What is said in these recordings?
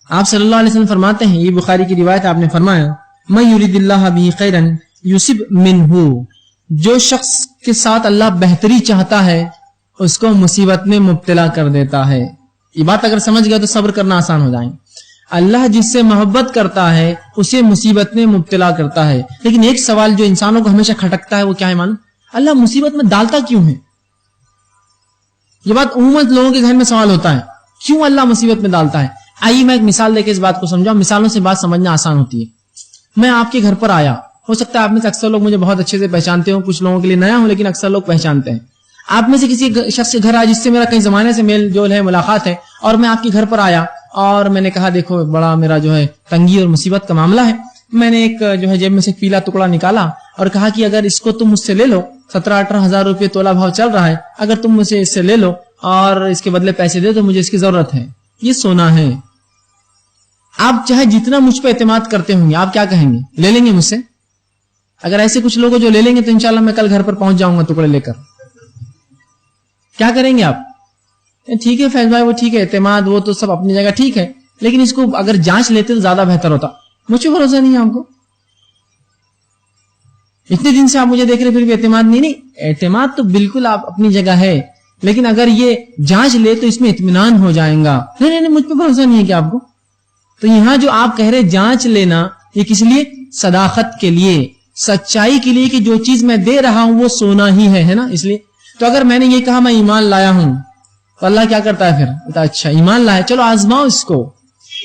آپ صلی اللہ علیہ وسلم فرماتے ہیں, یہ بخاری کی روایت, آپ نے فرمایا من یرید اللہ بہ خیرا یصب منہ, جو شخص کے ساتھ اللہ بہتری چاہتا ہے اس کو مصیبت میں مبتلا کر دیتا ہے. یہ بات اگر سمجھ گیا تو صبر کرنا آسان ہو جائیں. اللہ جس سے محبت کرتا ہے اسے مصیبت میں مبتلا کرتا ہے. لیکن ایک سوال جو انسانوں کو ہمیشہ کھٹکتا ہے وہ کیا ہے معلوم؟ اللہ مصیبت میں ڈالتا کیوں ہے؟ یہ بات عموماً لوگوں کے ذہن میں سوال ہوتا ہے, کیوں اللہ مصیبت میں ڈالتا ہے؟ آئیے میں ایک مثال دے کے اس بات کو سمجھاؤں. مثالوں سے بات سمجھنا آسان ہوتی ہے. میں آپ کے گھر پر آیا, ہو سکتا ہے آپ میں سے اکثر لوگ مجھے بہت اچھے سے پہچانتے ہوں, کچھ لوگوں کے لیے نیا ہوں لیکن اکثر لوگ پہچانتے ہیں. آپ میں سے کسی شخص کے گھر آیا جس سے میرا کئی زمانے سے میل جول ہے, ملاقات ہے, اور میں آپ کے گھر پر آیا اور میں نے کہا دیکھو بڑا میرا جو ہے تنگی اور مصیبت کا معاملہ ہے. میں نے ایک جو ہے جیب میں سے پیلا ٹکڑا نکالا اور کہا کہ اگر اس کو تم مجھ سے لے لو, 17-18 ہزار روپے تولہ بھاؤ چل رہا ہے, اگر تم مجھے اس سے لے لو اور اس کے بدلے پیسے دے تو مجھے اس کی ضرورت ہے, یہ سونا ہے. آپ چاہے جتنا مجھ پہ اعتماد کرتے ہوں گے, آپ کیا کہیں گے؟ لے لیں گے مجھ سے؟ اگر ایسے کچھ لوگ جو لے لیں گے تو انشاءاللہ میں کل گھر پر پہنچ جاؤں گا ٹکڑے لے کر. کیا کریں گے آپ؟ ٹھیک ہے فیض بھائی, وہ ٹھیک ہے, اعتماد وہ تو سب اپنی جگہ ٹھیک ہے, لیکن اس کو اگر جانچ لیتے تو زیادہ بہتر ہوتا. مجھے بھروسہ نہیں ہے آپ کو, اتنے دن سے آپ مجھے دیکھ رہے پھر بھی اعتماد نہیں. نہیں, اعتماد تو بالکل آپ اپنی جگہ ہے, لیکن اگر یہ جانچ لے تو اس میں اطمینان ہو جائیں گا. نہیں, مجھ پہ بھروسہ نہیں ہے کہ آپ کو. تو یہاں جو آپ کہہ رہے جانچ لینا, یہ کس لیے؟ صداقت کے لیے, سچائی کے لیے, کہ جو چیز میں دے رہا ہوں وہ سونا ہی ہے نا, اس لیے. تو اگر میں نے یہ کہا میں ایمان لایا ہوں تو اللہ کیا کرتا ہے پھر؟ کہتا اچھا ایمان لایا, چلو آزماؤ اس کو.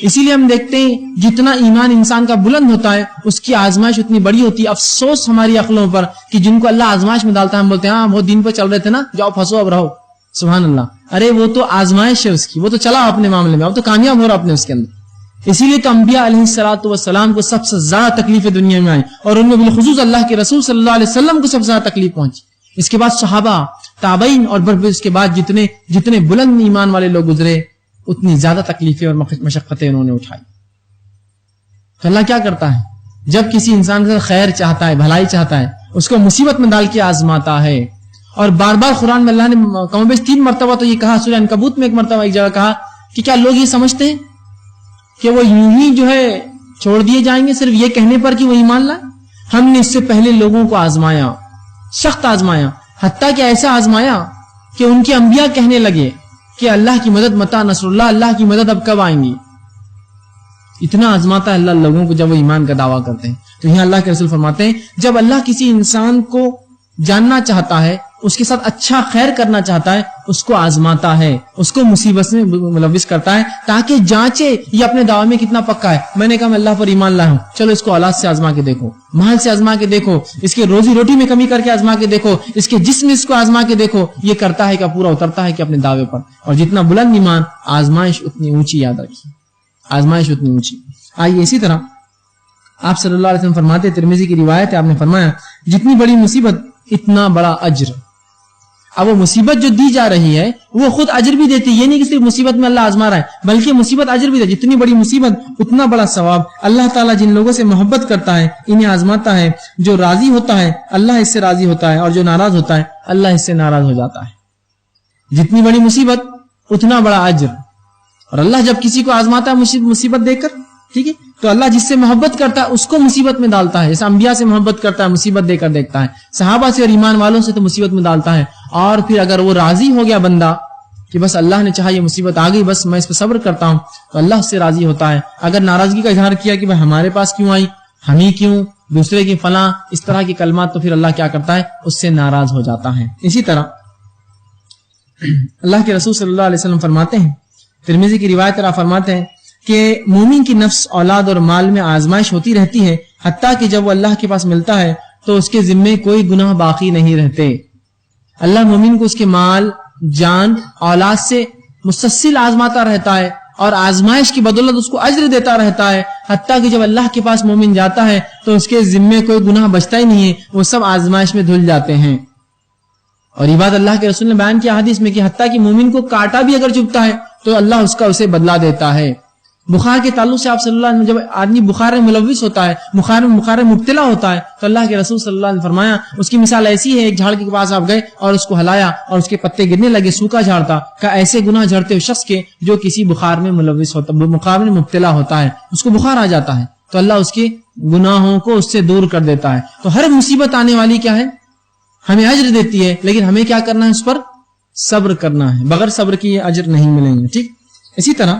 اسی لیے ہم دیکھتے ہیں جتنا ایمان انسان کا بلند ہوتا ہے اس کی آزمائش اتنی بڑی ہوتی ہے. افسوس ہماری عقلوں پر کہ جن کو اللہ آزمائش میں ڈالتا ہے, ہم بولتے ہیں ہاں وہ دین پر چل رہے تھے نا, جاؤ پھنسو اب رہو. سبحان اللہ, ارے وہ تو آزمائش ہے اس کی, وہ تو چلا اپنے معاملے میں, اب تو کامیاب ہو رہا اپنے اس کے اندر. اسی لیے تو انبیاء علیہ الصلوۃ والسلام کو سب سے زیادہ تکلیفیں دنیا میں آئی, اور ان میں بالخصوص اللہ کے رسول صلی اللہ علیہ وسلم کو سب سے زیادہ تکلیف پہنچی. اس کے بعد صحابہ, تابعین, اور اس کے بعد جتنے بلند ایمان والے لوگ گزرے, اتنی زیادہ تکلیفیں اور مشقتیں انہوں نے اٹھائی. تو اللہ کیا کرتا ہے؟ جب کسی انسان کا خیر چاہتا ہے, بھلائی چاہتا ہے, اس کو مصیبت میں ڈال کے آزماتا ہے. اور بار بار قرآن میں اللہ نے کم بیش 3 مرتبہ تو یہ کہا, سورہ عنکبوت میں 1 مرتبہ ایک جگہ کہا کہ کیا لوگ یہ سمجھتے ہیں کہ وہ یوں ہی جو ہے چھوڑ دیے جائیں گے صرف یہ کہنے پر کہ وہ ایمان لائے؟ ہم نے اس سے پہلے لوگوں کو آزمایا, سخت آزمایا, حتیٰ کہ ایسا آزمایا کہ ان کے انبیاء کہنے لگے کہ اللہ کی مدد متا نصر اللہ, اللہ کی مدد اب کب آئیں گی. اتنا آزماتا ہے اللہ لوگوں کو جب وہ ایمان کا دعویٰ کرتے ہیں. تو یہاں اللہ کے رسول فرماتے ہیں جب اللہ کسی انسان کو جاننا چاہتا ہے, اس کے ساتھ اچھا خیر کرنا چاہتا ہے, اس کو آزماتا ہے, اس کو مصیبت میں ملوث کرتا ہے تاکہ جانچے یہ اپنے دعوے میں کتنا پکا ہے. میں نے کہا میں اللہ پر ایمان لایا ہوں, چلو اس کو اولاد سے آزما کے دیکھو, مال سے آزما کے دیکھو, اس کے روزی روٹی میں کمی کر کے آزما کے دیکھو, اس کے جسم اس کو آزما کے دیکھو, یہ کرتا ہے کہ پورا اترتا ہے کہ اپنے دعوے پر. اور جتنا بلند ایمان, آزمائش اتنی اونچی, یاد رکھیے آزمائش اتنی اونچی. آئیے اسی طرح آپ صلی اللہ علیہ وسلم فرماتے, ترمذی کی روایت ہے, آپ نے فرمایا جتنی بڑی مصیبت اتنا بڑا اجر. اب وہ مصیبت جو دی جا رہی ہے وہ خود اجر بھی دیتی ہے, یہ نہیں کہ صرف مصیبت میں اللہ آزما رہا ہے بلکہ مصیبت اجر بھی دیتی ہے. جتنی بڑی مصیبت اتنا بڑا ثواب. اللہ تعالیٰ جن لوگوں سے محبت کرتا ہے انہیں آزماتا ہے, جو راضی ہوتا ہے اللہ اس سے راضی ہوتا ہے, اور جو ناراض ہوتا ہے اللہ اس سے ناراض ہو جاتا ہے. جتنی بڑی مصیبت اتنا بڑا اجر. اور اللہ جب کسی کو آزماتا ہے مصیبت دے کر, ٹھیک ہے, تو اللہ جس سے محبت کرتا ہے اس کو مصیبت میں ڈالتا ہے. جیسے انبیاء سے محبت کرتا ہے مصیبت دے کر دیکھتا ہے, صحابہ سے اور ایمان والوں سے تو مصیبت میں ڈالتا ہے. اور پھر اگر وہ راضی ہو گیا بندہ کہ بس اللہ نے چاہا یہ مصیبت آ گئی, بس میں اس پہ صبر کرتا ہوں, تو اللہ اس سے راضی ہوتا ہے. اگر ناراضگی کا اظہار کیا کہ بھائی ہمارے پاس کیوں آئی, ہم ہی کیوں, دوسرے کی فلاں, اس طرح کی کلمات, تو پھر اللہ کیا کرتا ہے, اس سے ناراض ہو جاتا ہے. اسی طرح اللہ کے رسول صلی اللہ علیہ وسلم فرماتے ہیں, ترمذی کی روایت آپ فرماتے ہیں کہ مومن کی نفس, اولاد اور مال میں آزمائش ہوتی رہتی ہے, حتیٰ کہ جب وہ اللہ کے پاس ملتا ہے تو اس کے ذمے کوئی گناہ باقی نہیں رہتے. اللہ مومن کو اس کے مال, جان, اولاد سے مسلسل آزماتا رہتا ہے, اور آزمائش کی بدولت اس کو اجر دیتا رہتا ہے, حتیٰ کہ جب اللہ کے پاس مومن جاتا ہے تو اس کے ذمے کوئی گناہ بچتا ہی نہیں ہے, وہ سب آزمائش میں دھل جاتے ہیں. اور یہ بات اللہ کے رسول نے بیان کیا حدیث میں کہ حتیٰ کہ مومن کو کانٹا بھی اگر چبھتا ہے تو اللہ اس کا اسے بدلہ دیتا ہے. بخار کے تعلق سے آپ صلی اللہ علیہ وسلم، جب آدمی بخار میں ملوث ہوتا ہے، بخار میں مبتلا ہوتا ہے، تو اللہ کے رسول صلی اللہ علیہ وسلم فرمایا اس کی مثال ایسی ہے، ایک جھاڑ کے پاس آپ گئے اور اس کو ہلایا اور اس کے پتے گرنے لگے، سوکھا جھاڑ تھا، کہ ایسے گناہ جھڑتے ہو شخص کے جو کسی بخار میں ملوث ہوتا، بخار میں مبتلا ہوتا ہے، اس کو بخار آ جاتا ہے، تو اللہ اس کے گناہوں کو اس سے دور کر دیتا ہے۔ تو ہر مصیبت آنے والی کیا ہے، ہمیں اجر دیتی ہے، لیکن ہمیں کیا کرنا ہے، اس پر صبر کرنا ہے، بغیر صبر کی یہ اجر نہیں ملیں گے۔ ٹھیک، اسی طرح